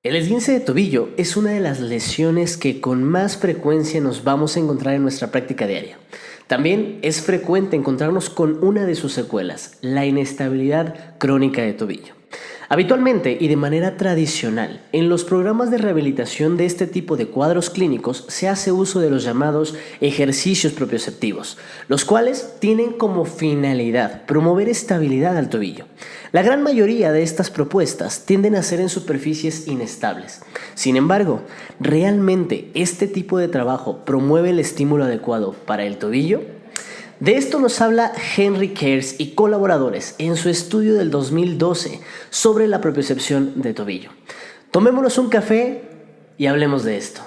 El esguince de tobillo es una de las lesiones que con más frecuencia nos vamos a encontrar en nuestra práctica diaria. También es frecuente encontrarnos con una de sus secuelas, la inestabilidad crónica de tobillo. Habitualmente y de manera tradicional, en los programas de rehabilitación de este tipo de cuadros clínicos se hace uso de los llamados ejercicios propioceptivos, los cuales tienen como finalidad promover estabilidad al tobillo. La gran mayoría de estas propuestas tienden a ser en superficies inestables. Sin embargo, ¿realmente este tipo de trabajo promueve el estímulo adecuado para el tobillo? De esto nos habla Henry Kers y colaboradores en su estudio del 2012 sobre la propiocepción de tobillo. Tomémonos un café y hablemos de esto.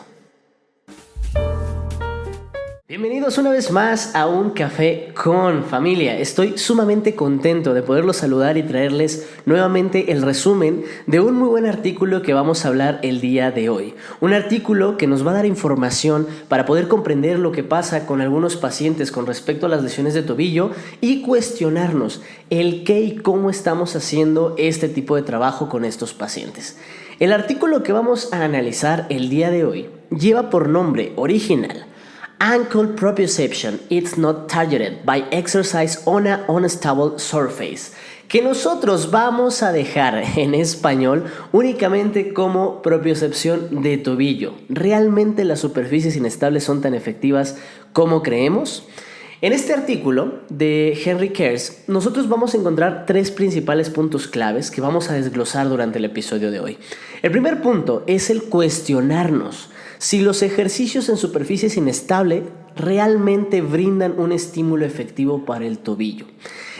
Bienvenidos una vez más a Un Café con Familia. Estoy sumamente contento de poderlos saludar y traerles nuevamente el resumen de un muy buen artículo que vamos a hablar el día de hoy. Un artículo que nos va a dar información para poder comprender lo que pasa con algunos pacientes con respecto a las lesiones de tobillo y cuestionarnos el qué y cómo estamos haciendo este tipo de trabajo con estos pacientes. El artículo que vamos a analizar el día de hoy lleva por nombre original Ankle proprioception is not targeted by exercise on an unstable surface, que nosotros vamos a dejar en español únicamente como propiocepción de tobillo. ¿Realmente las superficies inestables son tan efectivas como creemos? En este artículo de Henry Kers, nosotros vamos a encontrar tres principales puntos claves que vamos a desglosar durante el episodio de hoy. El primer punto es el cuestionarnos si los ejercicios en superficies inestables realmente brindan un estímulo efectivo para el tobillo.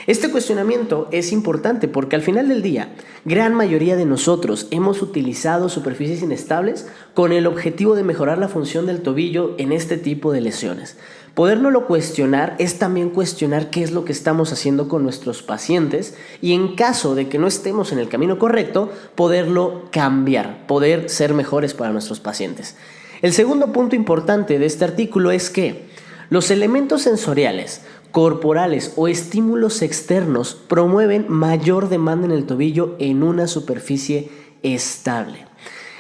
Este cuestionamiento es importante porque al final del día, gran mayoría de nosotros hemos utilizado superficies inestables con el objetivo de mejorar la función del tobillo en este tipo de lesiones. Podérnoslo cuestionar es también cuestionar qué es lo que estamos haciendo con nuestros pacientes y en caso de que no estemos en el camino correcto, poderlo cambiar, poder ser mejores para nuestros pacientes. El segundo punto importante de este artículo es que los elementos sensoriales, corporales o estímulos externos promueven mayor demanda en el tobillo en una superficie estable.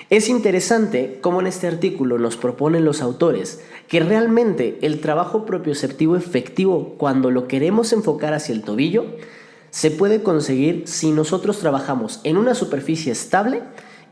Es interesante cómo en este artículo nos proponen los autores que realmente el trabajo propioceptivo efectivo cuando lo queremos enfocar hacia el tobillo se puede conseguir si nosotros trabajamos en una superficie estable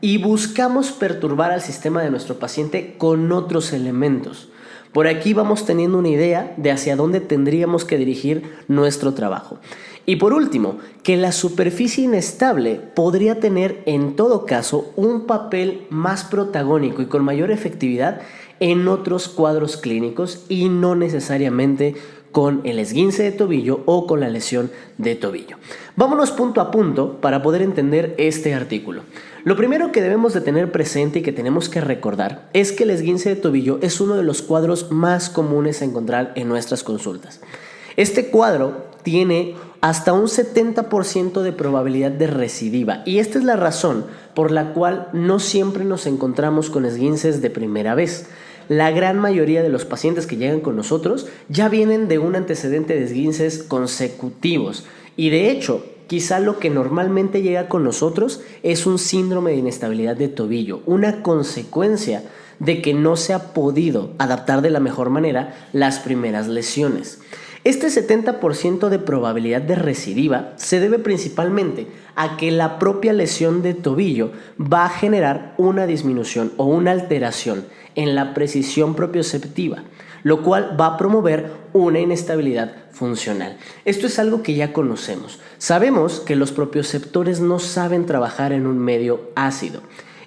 y buscamos perturbar al sistema de nuestro paciente con otros elementos. Por aquí vamos teniendo una idea de hacia dónde tendríamos que dirigir nuestro trabajo. Y por último, que la superficie inestable podría tener en todo caso un papel más protagónico y con mayor efectividad en otros cuadros clínicos y no necesariamente con el esguince de tobillo o con la lesión de tobillo. Vámonos punto a punto para poder entender este artículo. Lo primero que debemos de tener presente y que tenemos que recordar es que el esguince de tobillo es uno de los cuadros más comunes a encontrar en nuestras consultas. Este cuadro tiene hasta un 70% de probabilidad de recidiva y esta es la razón por la cual no siempre nos encontramos con esguinces de primera vez. La gran mayoría de los pacientes que llegan con nosotros ya vienen de un antecedente de esguinces consecutivos y de hecho quizá lo que normalmente llega con nosotros es un síndrome de inestabilidad de tobillo, una consecuencia de que no se ha podido adaptar de la mejor manera las primeras lesiones. Este 70% de probabilidad de recidiva se debe principalmente a que la propia lesión de tobillo va a generar una disminución o una alteración en la precisión propioceptiva, lo cual va a promover una inestabilidad funcional. Esto es algo que ya conocemos. Sabemos que los propioceptores no saben trabajar en un medio ácido.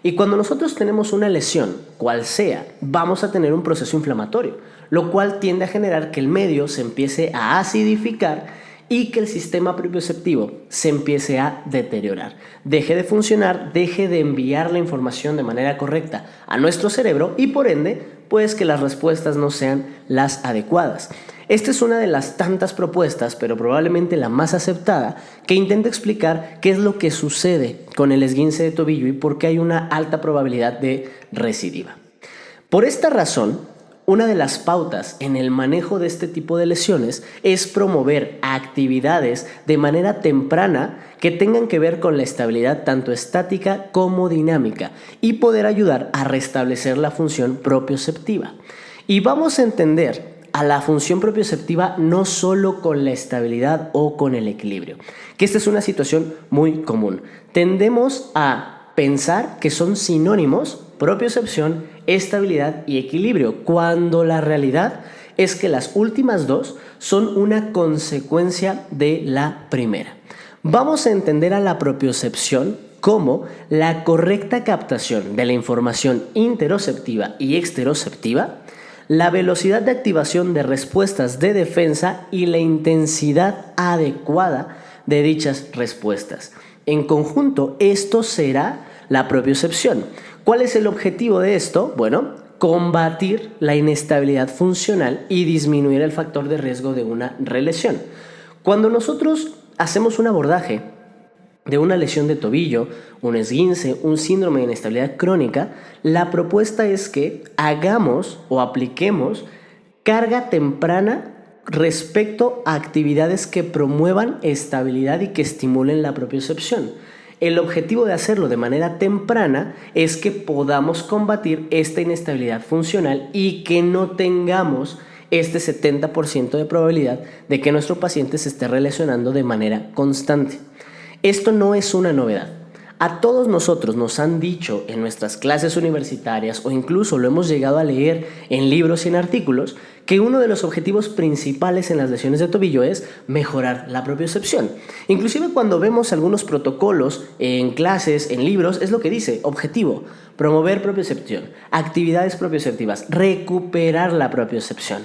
Y cuando nosotros tenemos una lesión, cual sea, vamos a tener un proceso inflamatorio, lo cual tiende a generar que el medio se empiece a acidificar y que el sistema propioceptivo se empiece a deteriorar. Deje de funcionar, deje de enviar la información de manera correcta a nuestro cerebro y por ende, pues que las respuestas no sean las adecuadas. Esta es una de las tantas propuestas, pero probablemente la más aceptada, que intenta explicar qué es lo que sucede con el esguince de tobillo y por qué hay una alta probabilidad de recidiva. Por esta razón, una de las pautas en el manejo de este tipo de lesiones es promover actividades de manera temprana que tengan que ver con la estabilidad tanto estática como dinámica y poder ayudar a restablecer la función propioceptiva. Y vamos a entender a la función propioceptiva no solo con la estabilidad o con el equilibrio, que esta es una situación muy común. Tendemos a pensar que son sinónimos propiocepción, estabilidad y equilibrio, cuando la realidad es que las últimas dos son una consecuencia de la primera. Vamos a entender a la propiocepción como la correcta captación de la información interoceptiva y exteroceptiva, la velocidad de activación de respuestas de defensa y la intensidad adecuada de dichas respuestas. En conjunto, esto será la propiocepción. ¿Cuál es el objetivo de esto? Bueno, combatir la inestabilidad funcional y disminuir el factor de riesgo de una relesión. Cuando nosotros hacemos un abordaje de una lesión de tobillo, un esguince, un síndrome de inestabilidad crónica, la propuesta es que hagamos o apliquemos carga temprana respecto a actividades que promuevan estabilidad y que estimulen la propiocepción. El objetivo de hacerlo de manera temprana es que podamos combatir esta inestabilidad funcional y que no tengamos este 70% de probabilidad de que nuestro paciente se esté lesionando de manera constante. Esto no es una novedad. A todos nosotros nos han dicho en nuestras clases universitarias o incluso lo hemos llegado a leer en libros y en artículos que uno de los objetivos principales en las lesiones de tobillo es mejorar la propiocepción. Inclusive cuando vemos algunos protocolos en clases, en libros, es lo que dice: objetivo, promover propiocepción, actividades propioceptivas, recuperar la propiocepción.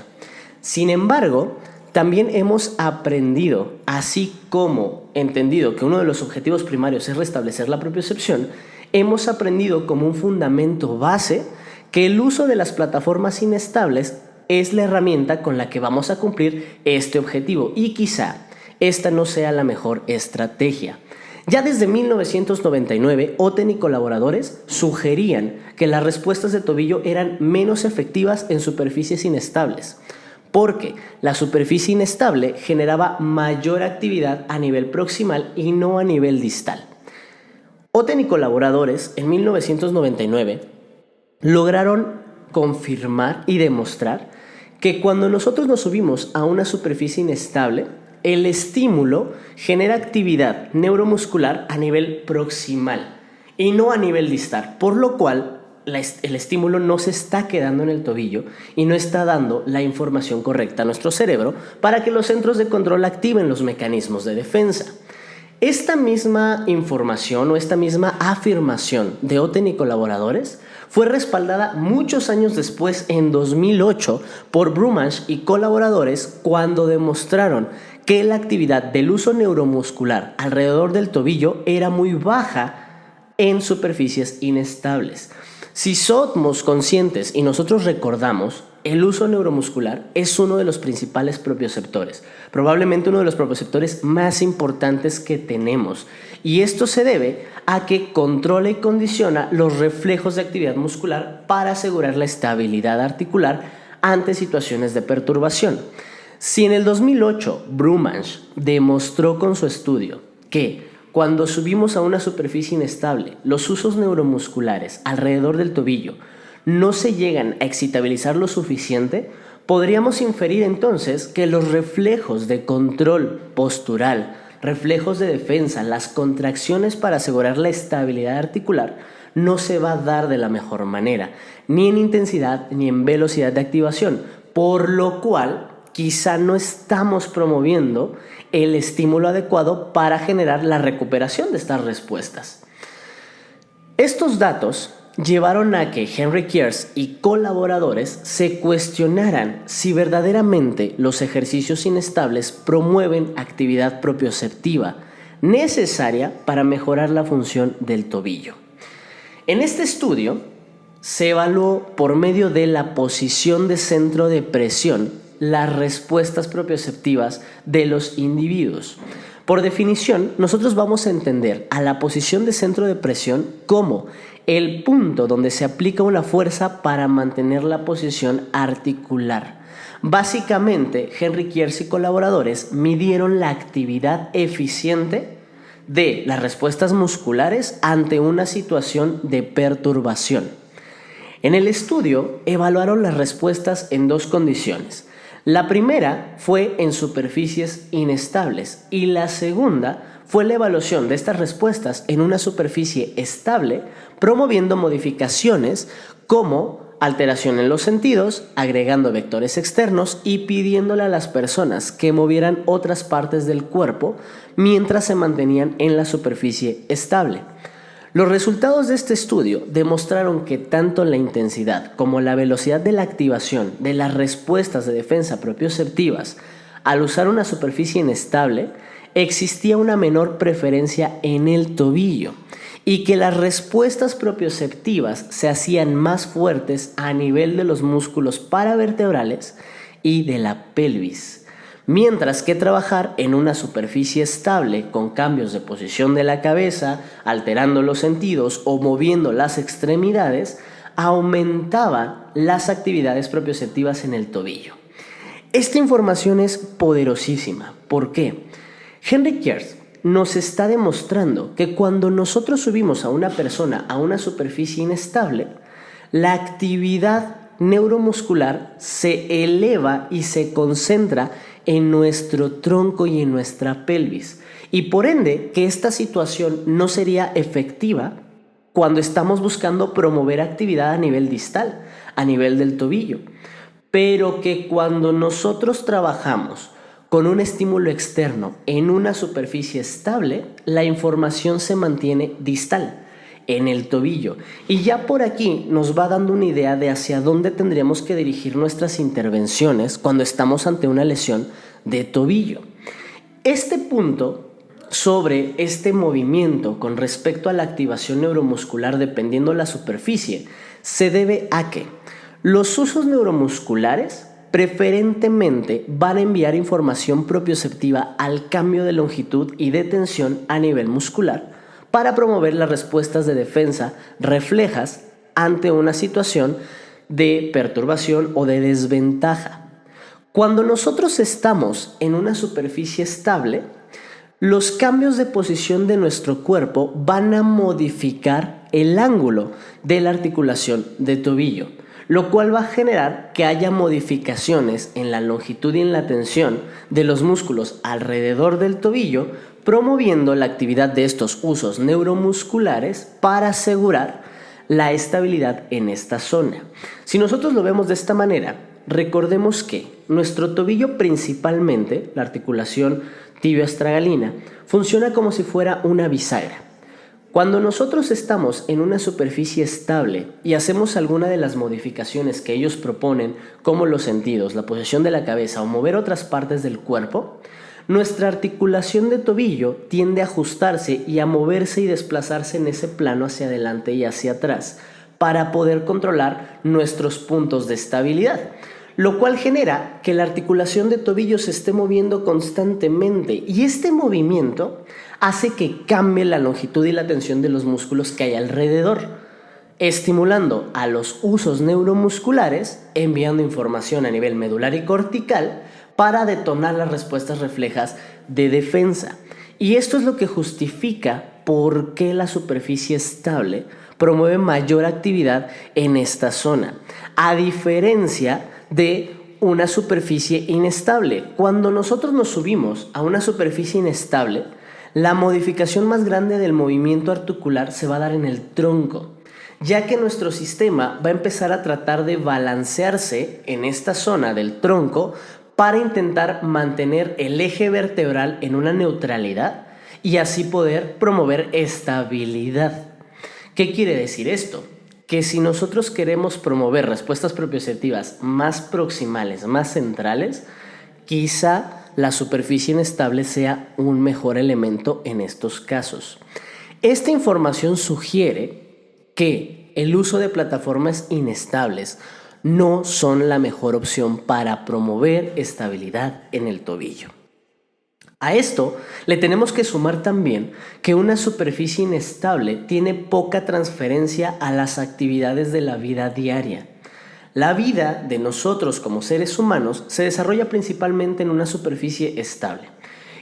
Sin embargo, también hemos aprendido, así como entendido que uno de los objetivos primarios es restablecer la propiocepción, hemos aprendido como un fundamento base que el uso de las plataformas inestables es la herramienta con la que vamos a cumplir este objetivo y quizá esta no sea la mejor estrategia. Ya desde 1999, Otten y colaboradores sugerían que las respuestas de tobillo eran menos efectivas en superficies inestables, porque la superficie inestable generaba mayor actividad a nivel proximal y no a nivel distal. Otten y colaboradores en 1999 lograron confirmar y demostrar que cuando nosotros nos subimos a una superficie inestable, el estímulo genera actividad neuromuscular a nivel proximal y no a nivel distal, por lo cual el estímulo no se está quedando en el tobillo y no está dando la información correcta a nuestro cerebro para que los centros de control activen los mecanismos de defensa. Esta misma información o esta misma afirmación de Otten y colaboradores fue respaldada muchos años después, en 2008, por Brumage y colaboradores, cuando demostraron que la actividad del uso neuromuscular alrededor del tobillo era muy baja en superficies inestables. Si somos conscientes y nosotros recordamos, el uso neuromuscular es uno de los principales propioceptores, probablemente uno de los propioceptores más importantes que tenemos, y esto se debe a que controla y condiciona los reflejos de actividad muscular para asegurar la estabilidad articular ante situaciones de perturbación. Si en el 2008 Brumage demostró con su estudio que cuando subimos a una superficie inestable, los usos neuromusculares alrededor del tobillo no se llegan a excitabilizar lo suficiente, podríamos inferir entonces que los reflejos de control postural, reflejos de defensa, las contracciones para asegurar la estabilidad articular, no se va a dar de la mejor manera, ni en intensidad ni en velocidad de activación, por lo cual quizá no estamos promoviendo el estímulo adecuado para generar la recuperación de estas respuestas. Estos datos llevaron a que Henry Kiers y colaboradores se cuestionaran si verdaderamente los ejercicios inestables promueven actividad propioceptiva necesaria para mejorar la función del tobillo. En este estudio se evaluó por medio de la posición de centro de presión las respuestas propioceptivas de los individuos. Por definición, nosotros vamos a entender a la posición de centro de presión como el punto donde se aplica una fuerza para mantener la posición articular. Básicamente, Henry Kiers y colaboradores midieron la actividad eficiente de las respuestas musculares ante una situación de perturbación. En el estudio evaluaron las respuestas en dos condiciones. La primera fue en superficies inestables y la segunda fue la evaluación de estas respuestas en una superficie estable, promoviendo modificaciones como alteración en los sentidos, agregando vectores externos y pidiéndole a las personas que movieran otras partes del cuerpo mientras se mantenían en la superficie estable. Los resultados de este estudio demostraron que tanto la intensidad como la velocidad de la activación de las respuestas de defensa propioceptivas al usar una superficie inestable existía una menor preferencia en el tobillo y que las respuestas propioceptivas se hacían más fuertes a nivel de los músculos paravertebrales y de la pelvis. Mientras que trabajar en una superficie estable con cambios de posición de la cabeza, alterando los sentidos o moviendo las extremidades, aumentaba las actividades propioceptivas en el tobillo. Esta información es poderosísima. ¿Por qué? Henry Kiers nos está demostrando que cuando nosotros subimos a una persona a una superficie inestable, la actividad neuromuscular se eleva y se concentra en nuestro tronco y en nuestra pelvis. Y por ende, que esta situación no sería efectiva cuando estamos buscando promover actividad a nivel distal, a nivel del tobillo. Pero que cuando nosotros trabajamos con un estímulo externo en una superficie estable, la información se mantiene distal, en el tobillo. Y ya por aquí nos va dando una idea de hacia dónde tendríamos que dirigir nuestras intervenciones cuando estamos ante una lesión de tobillo. Este punto sobre este movimiento con respecto a la activación neuromuscular dependiendo de la superficie se debe a que los usos neuromusculares preferentemente van a enviar información propioceptiva al cambio de longitud y de tensión a nivel muscular para promover las respuestas de defensa reflejas ante una situación de perturbación o de desventaja. Cuando nosotros estamos en una superficie estable, los cambios de posición de nuestro cuerpo van a modificar el ángulo de la articulación de tobillo, lo cual va a generar que haya modificaciones en la longitud y en la tensión de los músculos alrededor del tobillo, promoviendo la actividad de estos usos neuromusculares para asegurar la estabilidad en esta zona. Si nosotros lo vemos de esta manera, recordemos que nuestro tobillo principalmente, la articulación tibio-astragalina, funciona como si fuera una bisagra. Cuando nosotros estamos en una superficie estable y hacemos alguna de las modificaciones que ellos proponen, como los sentidos, la posición de la cabeza o mover otras partes del cuerpo, nuestra articulación de tobillo tiende a ajustarse y a moverse y desplazarse en ese plano hacia adelante y hacia atrás para poder controlar nuestros puntos de estabilidad, lo cual genera que la articulación de tobillo se esté moviendo constantemente y este movimiento hace que cambie la longitud y la tensión de los músculos que hay alrededor, estimulando a los usos neuromusculares, enviando información a nivel medular y cortical para detonar las respuestas reflejas de defensa. Y esto es lo que justifica por qué la superficie estable promueve mayor actividad en esta zona, a diferencia de una superficie inestable. Cuando nosotros nos subimos a una superficie inestable, la modificación más grande del movimiento articular se va a dar en el tronco, ya que nuestro sistema va a empezar a tratar de balancearse en esta zona del tronco para intentar mantener el eje vertebral en una neutralidad y así poder promover estabilidad. ¿Qué quiere decir esto? Que si nosotros queremos promover respuestas propioceptivas más proximales, más centrales, quizá la superficie inestable sea un mejor elemento en estos casos. Esta información sugiere que el uso de plataformas inestables no son la mejor opción para promover estabilidad en el tobillo. A esto le tenemos que sumar también que una superficie inestable tiene poca transferencia a las actividades de la vida diaria. La vida de nosotros como seres humanos se desarrolla principalmente en una superficie estable.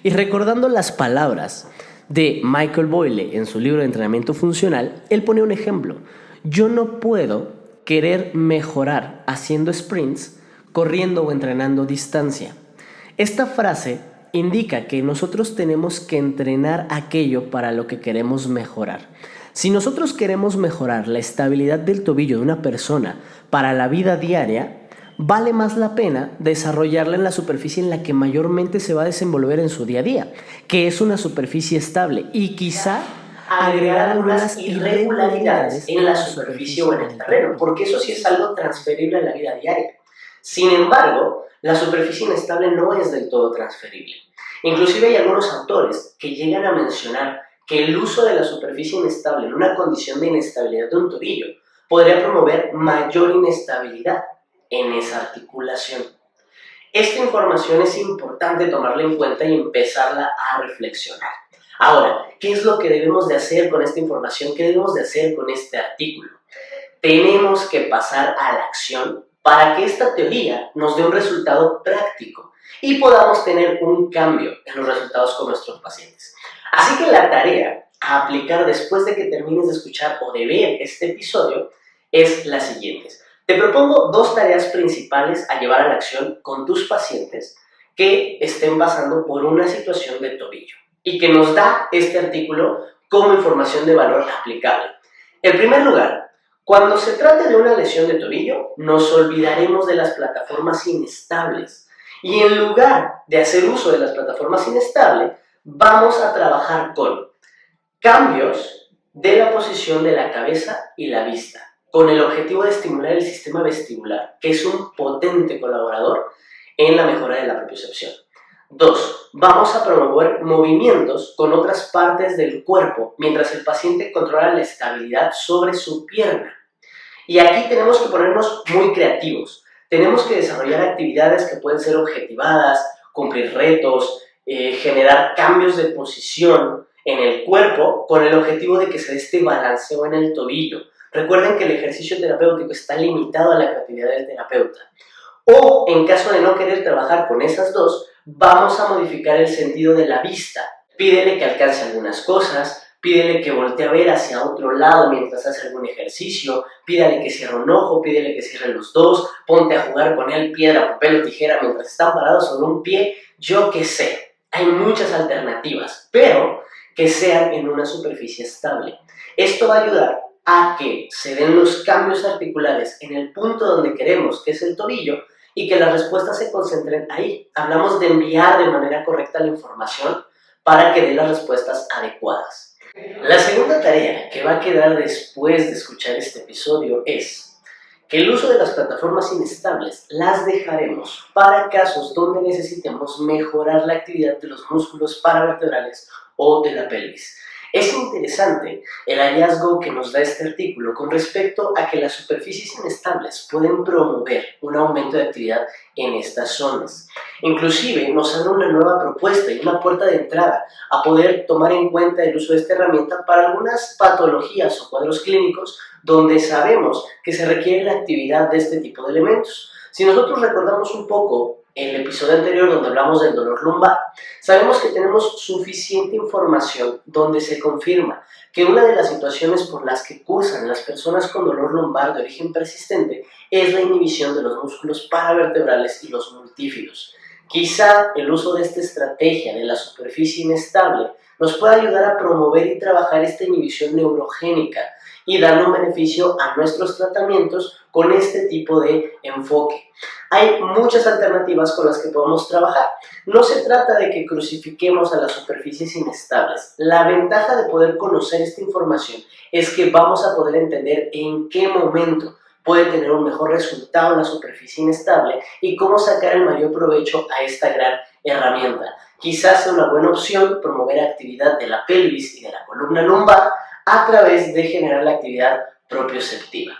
Y recordando las palabras de Michael Boyle en su libro de entrenamiento funcional, él pone un ejemplo. Yo no puedo querer mejorar haciendo sprints, corriendo o entrenando distancia. Esta frase indica que nosotros tenemos que entrenar aquello para lo que queremos mejorar. Si nosotros queremos mejorar la estabilidad del tobillo de una persona para la vida diaria, vale más la pena desarrollarla en la superficie en la que mayormente se va a desenvolver en su día a día, que es una superficie estable, y quizá agregar algunas irregularidades en la superficie o en el terreno, porque eso sí es algo transferible a la vida diaria. Sin embargo, la superficie inestable no es del todo transferible. Inclusive hay algunos autores que llegan a mencionar que el uso de la superficie inestable en una condición de inestabilidad de un tobillo podría promover mayor inestabilidad en esa articulación. Esta información es importante tomarla en cuenta y empezarla a reflexionar. Ahora, ¿qué es lo que debemos de hacer con esta información? ¿Qué debemos de hacer con este artículo? Tenemos que pasar a la acción para que esta teoría nos dé un resultado práctico y podamos tener un cambio en los resultados con nuestros pacientes. Así que la tarea a aplicar después de que termines de escuchar o de ver este episodio es la siguiente. Te propongo 2 tareas principales a llevar a la acción con tus pacientes que estén pasando por una situación de tobillo y que nos da este artículo como información de valor aplicable. En primer lugar, cuando se trate de una lesión de tobillo, nos olvidaremos de las plataformas inestables y en lugar de hacer uso de las plataformas inestables, vamos a trabajar con cambios de la posición de la cabeza y la vista, con el objetivo de estimular el sistema vestibular, que es un potente colaborador en la mejora de la propiocepción. 2. Vamos a promover movimientos con otras partes del cuerpo mientras el paciente controla la estabilidad sobre su pierna. Y aquí tenemos que ponernos muy creativos. Tenemos que desarrollar actividades que pueden ser objetivadas, cumplir retos, generar cambios de posición en el cuerpo con el objetivo de que se dé este balanceo en el tobillo. Recuerden que el ejercicio terapéutico está limitado a la creatividad del terapeuta. O, en caso de no querer trabajar con esas dos, vamos a modificar el sentido de la vista. Pídele que alcance algunas cosas, pídele que voltee a ver hacia otro lado mientras hace algún ejercicio, pídele que cierre un ojo, pídele que cierre los dos, ponte a jugar con él piedra, papel o tijera mientras están parados sobre un pie, yo qué sé. Hay muchas alternativas, pero que sean en una superficie estable. Esto va a ayudar a que se den los cambios articulares en el punto donde queremos, que es el tobillo, y que las respuestas se concentren ahí. Hablamos de enviar de manera correcta la información para que dé las respuestas adecuadas. La segunda tarea que va a quedar después de escuchar este episodio es que el uso de las plataformas inestables las dejaremos para casos donde necesitemos mejorar la actividad de los músculos paravertebrales o de la pelvis. Es interesante el hallazgo que nos da este artículo con respecto a que las superficies inestables pueden promover un aumento de actividad en estas zonas. Inclusive nos dan una nueva propuesta y una puerta de entrada a poder tomar en cuenta el uso de esta herramienta para algunas patologías o cuadros clínicos donde sabemos que se requiere la actividad de este tipo de elementos. Si nosotros recordamos un poco el episodio anterior donde hablamos del dolor lumbar, sabemos que tenemos suficiente información donde se confirma que una de las situaciones por las que cursan las personas con dolor lumbar de origen persistente es la inhibición de los músculos paravertebrales y los multífidos. Quizá el uso de esta estrategia de la superficie inestable nos pueda ayudar a promover y trabajar esta inhibición neurogénica y darle un beneficio a nuestros tratamientos con este tipo de enfoque. Hay muchas alternativas con las que podemos trabajar. No se trata de que crucifiquemos a las superficies inestables. La ventaja de poder conocer esta información es que vamos a poder entender en qué momento puede tener un mejor resultado la superficie inestable y cómo sacar el mayor provecho a esta gran herramienta. Quizás sea una buena opción promover actividad de la pelvis y de la columna lumbar a través de generar la actividad propioceptiva.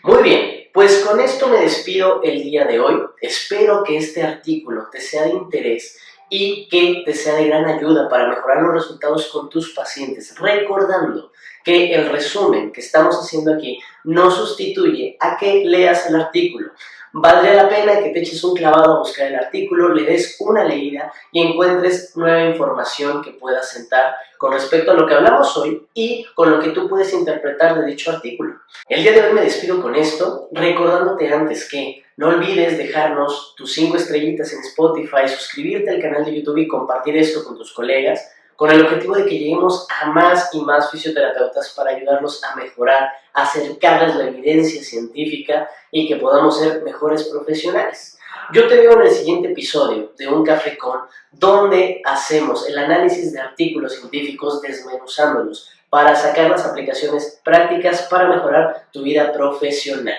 Muy bien, pues con esto me despido el día de hoy. Espero que este artículo te sea de interés y que te sea de gran ayuda para mejorar los resultados con tus pacientes. Recordando que el resumen que estamos haciendo aquí no sustituye a que leas el artículo. Valdría la pena que te eches un clavado a buscar el artículo, le des una leída y encuentres nueva información que puedas sentar con respecto a lo que hablamos hoy y con lo que tú puedes interpretar de dicho artículo. El día de hoy me despido con esto, recordándote antes que no olvides dejarnos tus 5 estrellitas en Spotify, suscribirte al canal de YouTube y compartir esto con tus colegas, con el objetivo de que lleguemos a más y más fisioterapeutas para ayudarlos a mejorar, acercarles la evidencia científica y que podamos ser mejores profesionales. Yo te veo en el siguiente episodio de Un Café Con, donde hacemos el análisis de artículos científicos desmenuzándolos para sacar las aplicaciones prácticas para mejorar tu vida profesional.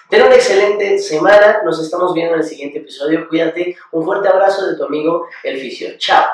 Ten una excelente semana, nos estamos viendo en el siguiente episodio, cuídate, un fuerte abrazo de tu amigo El Fisio, chao.